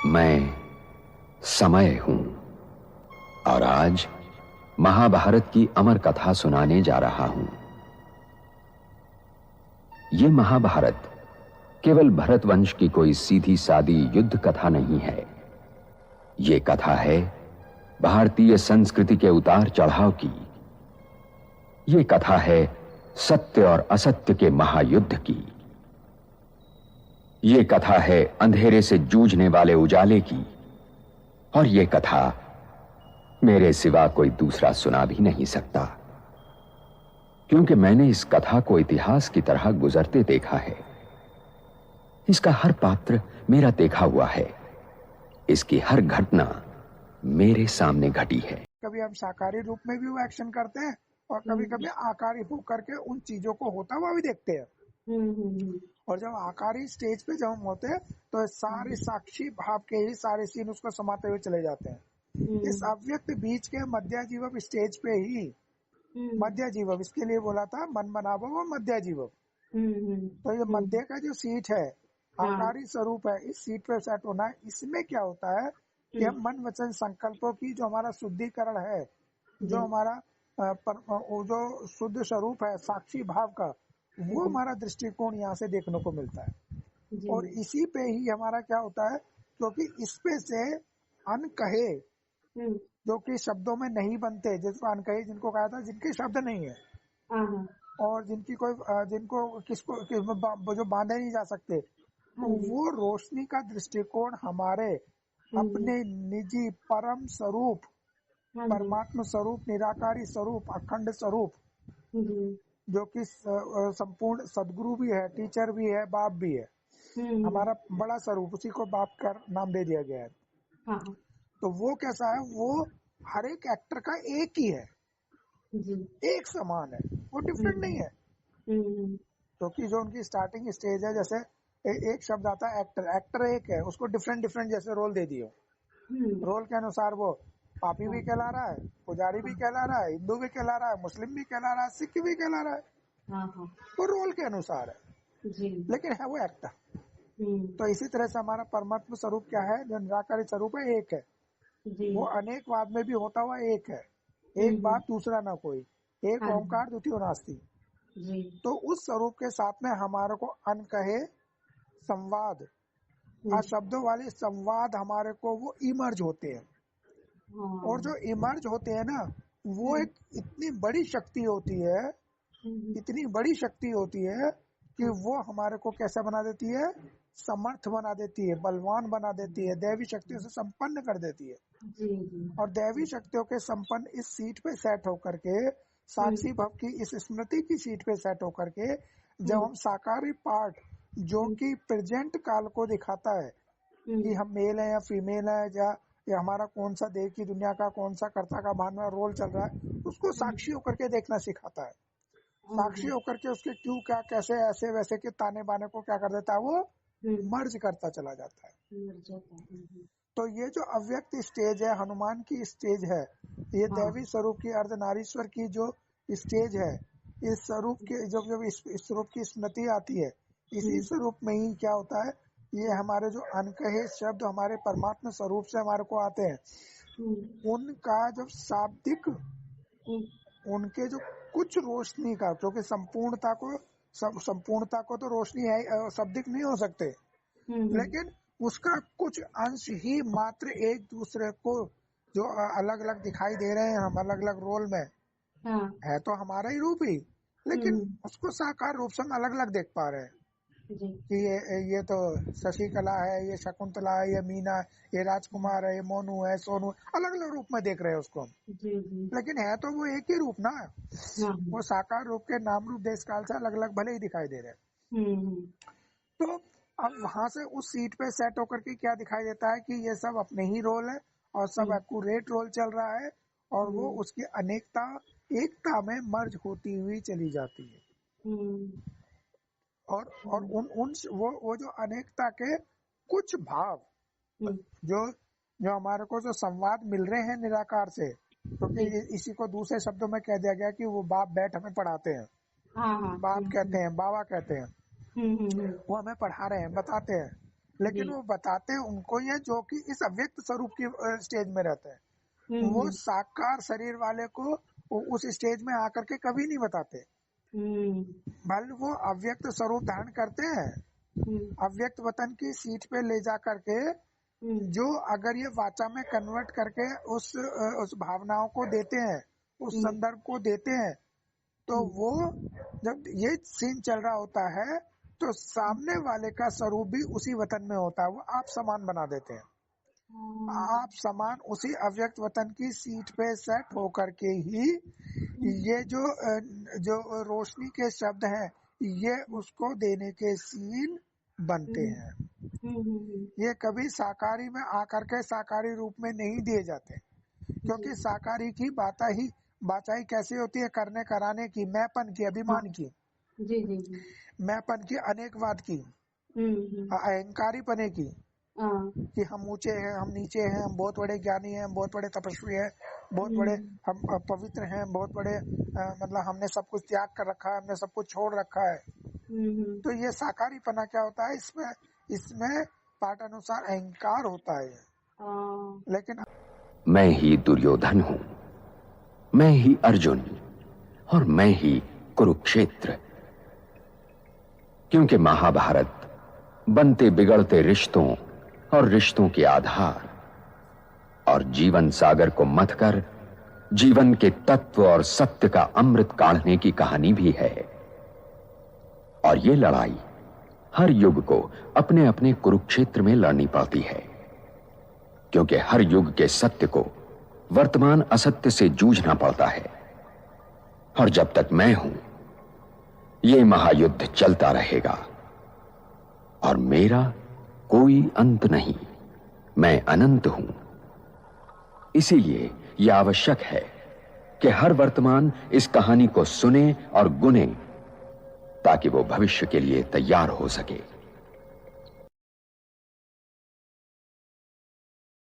मैं समय हूं और आज महाभारत की अमर कथा सुनाने जा रहा हूं। यह महाभारत केवल भरत वंश की कोई सीधी सादी युद्ध कथा नहीं है। यह कथा है भारतीय संस्कृति के उतार चढ़ाव की। यह कथा है सत्य और असत्य के महायुद्ध की। यह कथा है अंधेरे से जूझने वाले उजाले की। और यह कथा मेरे सिवा कोई दूसरा सुना भी नहीं सकता, क्योंकि मैंने इस कथा को इतिहास की तरह गुजरते देखा है। इसका हर पात्र मेरा देखा हुआ है। इसकी हर घटना मेरे सामने घटी है। कभी हम साकारी रूप में भी वो एक्शन करते हैं और कभी कभी आकारी होकर के उन चीजों को होता हुआ भी देखते हैं। और जब आकारी स्टेज पे जब हम होते हैं तो सारे साक्षी भाव के ही सारे सीन उसको समाते हुए चले जाते हैं। इस अव्यक्त बीच के मध्य जीवक स्टेज पे ही मध्य जीवक, इसके लिए बोला था मन मनाभव और मध्य जीवक। तो ये मध्य का जो सीट है, आकारी स्वरूप है, इस सीट पे सेट होना है। इसमें क्या होता है कि हम मन वचन संकल्पों की जो हमारा शुद्धिकरण है, जो हमारा जो शुद्ध स्वरूप है साक्षी भाव का, वो हमारा दृष्टिकोण यहाँ से देखने को मिलता है। और इसी पे ही हमारा क्या होता है, क्योंकि इस पे से अनकहे जो कि शब्दों में नहीं बनते, जिसको अनकहे जिनको कहा था जिनके शब्द नहीं है और जिनकी कोई जिनको किसको जो बांधे नहीं जा सकते, तो वो रोशनी का दृष्टिकोण हमारे अपने निजी परम स्वरूप, परमात्मा स्वरूप, निराकारी स्वरूप, अखंड स्वरूप, जो कि संपूर्ण सदगुरु भी है, टीचर भी है, बाप भी है, हमारा बड़ा स्वरूप, उसी को बाप का नाम दे दिया गया है। तो वो कैसा है, वो हर एक एक्टर का एक ही है, एक समान है, वो डिफरेंट नहीं है। क्योंकि जो उनकी स्टार्टिंग स्टेज है, जैसे एक शब्द आता है एक्टर, एक्टर एक है, उसको डिफरेंट डिफरेंट जैसे रोल दे दिए, रोल के अनुसार वो पापी भी कहला रहा है, पुजारी भी कहला रहा है, हिंदू भी कहला रहा है, मुस्लिम भी कहला रहा है, सिख भी कहला रहा है। वो रोल के अनुसार है, लेकिन है वो एक्टर। तो इसी तरह से हमारा परमात्मा स्वरूप क्या है, जो निराकारी स्वरूप है, एक है। वो अनेकवाद में भी होता हुआ एक है, एक बात दूसरा ना कोई, एक ओंकार द्वितीय नास्ति। तो उस स्वरूप के साथ में हमारे को अनकहे संवाद, शब्दों वाले संवाद हमारे को वो इमर्ज होते हैं। और जो इमर्ज होते हैं ना, वो एक इतनी बड़ी शक्ति होती है, इतनी बड़ी शक्ति होती है कि वो हमारे को कैसा बना देती है, समर्थ बना देती है, बलवान बना देती है, दैवी शक्तियों से संपन्न कर देती है। और दैवी शक्तियों के संपन्न इस सीट पे सेट होकर के, साक्षी भव की इस स्मृति की सीट पे सेट होकर के, जब हम साकारी पार्ट जो कि प्रेजेंट काल को दिखाता है कि हम मेल है या फीमेल है, या हमारा कौन सा देह की दुनिया का कौन सा कर्ता का भान में रोल चल रहा है, उसको साक्षी होकर के देखना सिखाता है। साक्षी होकर के उसके क्यों क्या कैसे ऐसे वैसे के ताने बाने को क्या कर देता है, वो मर्ज करता चला जाता है। तो ये जो अव्यक्त स्टेज है, हनुमान की स्टेज है, ये दैवी स्वरूप की, अर्धनारीश्वर की जो स्टेज है, इस स्वरूप के जब इस स्वरूप की स्मृति आती है, इसी स्वरूप में ही क्या होता है, ये हमारे जो अनकहे शब्द हमारे परमात्मा स्वरूप से हमारे को आते हैं, उनका जब शाब्दिक, उनके जो कुछ रोशनी का, क्योंकि संपूर्णता को तो रोशनी है, शाब्दिक नहीं हो सकते, लेकिन उसका कुछ अंश ही मात्र एक दूसरे को जो अलग अलग दिखाई दे रहे हैं, हम अलग अलग रोल में है, तो हमारा ही रूप ही, लेकिन उसको साकार रूप से हम अलग अलग देख पा रहे हैं कि ये तो शशिकला है, ये शकुंतला है, ये मीना है, ये राजकुमार है, ये मोनू है, सोनू, अलग अलग रूप में देख रहे हैं उसको, लेकिन है तो वो एक ही रूप ना। वो साकार रूप के नाम रूप देश काल से अलग अलग भले ही दिखाई दे रहे हैं। तो अब वहां से उस सीट पे सेट होकर के क्या दिखाई देता है कि ये सब अपने ही रोल है और सब एक्यूरेट रोल चल रहा है, और वो उसकी अनेकता एकता में मर्ज होती हुई चली जाती है। और उन वो जो अनेकता के कुछ भाव जो हमारे को जो संवाद मिल रहे हैं निराकार से, क्योंकि इसी को दूसरे शब्दों में कह दिया गया कि वो बाप बैठ हमें पढ़ाते हैं, बाप कहते हैं, बाबा कहते हैं, वो हमें पढ़ा रहे हैं, बताते हैं, लेकिन वो बताते उनको ही है जो कि इस अव्यक्त स्वरूप की स्टेज में रहते हैं। वो साकार शरीर वाले को उस स्टेज में आकर के कभी नहीं बताते, बल्कि वो अव्यक्त स्वरूप धारण करते हैं, अव्यक्त वतन की सीट पे ले जा करके जो अगर ये वाचा में कन्वर्ट करके उस भावनाओं को देते हैं, उस संदर्भ को देते हैं, तो वो जब ये सीन चल रहा होता है तो सामने वाले का स्वरूप भी उसी वतन में होता है, वो आप समान बना देते हैं। आप समान उसी अव्यक्त वतन की सीट पे सेट होकर के ही ये जो रोशनी के शब्द हैं ये उसको देने के सीन बनते हैं। ये कभी साकारी में आकर के साकारी रूप में नहीं दिए जाते, क्योंकि साकारी की बाचाई कैसी होती है, करने कराने की, मैंपन की, अभिमान की, मैंपन की, अनेकवाद की, अहंकारी पने की, कि हम ऊंचे हैं, हम नीचे हैं, हम बहुत बड़े ज्ञानी हैं, हम बहुत बड़े तपस्वी हैं, बहुत बड़े हम पवित्र हैं, बहुत बड़े मतलब हमने सब कुछ त्याग कर रखा है, हमने सब कुछ छोड़ रखा है। तो ये साकारी पना क्या होता है, इसमें पाठ अनुसार अहंकार होता है। लेकिन मैं ही दुर्योधन हूँ, मैं ही अर्जुन और मैं ही कुरुक्षेत्र, क्योंकि महाभारत बनते बिगड़ते रिश्तों और रिश्तों के आधार और जीवन सागर को मथकर जीवन के तत्व और सत्य का अमृत काढ़ने की कहानी भी है। और ये लड़ाई हर युग को अपने अपने कुरुक्षेत्र में लड़नी पड़ती है, क्योंकि हर युग के सत्य को वर्तमान असत्य से जूझना पड़ता है। और जब तक मैं हूं, ये महायुद्ध चलता रहेगा और मेरा कोई अंत नहीं, मैं अनंत हूं। इसीलिए यह आवश्यक है कि हर वर्तमान इस कहानी को सुने और गुने, ताकि वो भविष्य के लिए तैयार हो सके।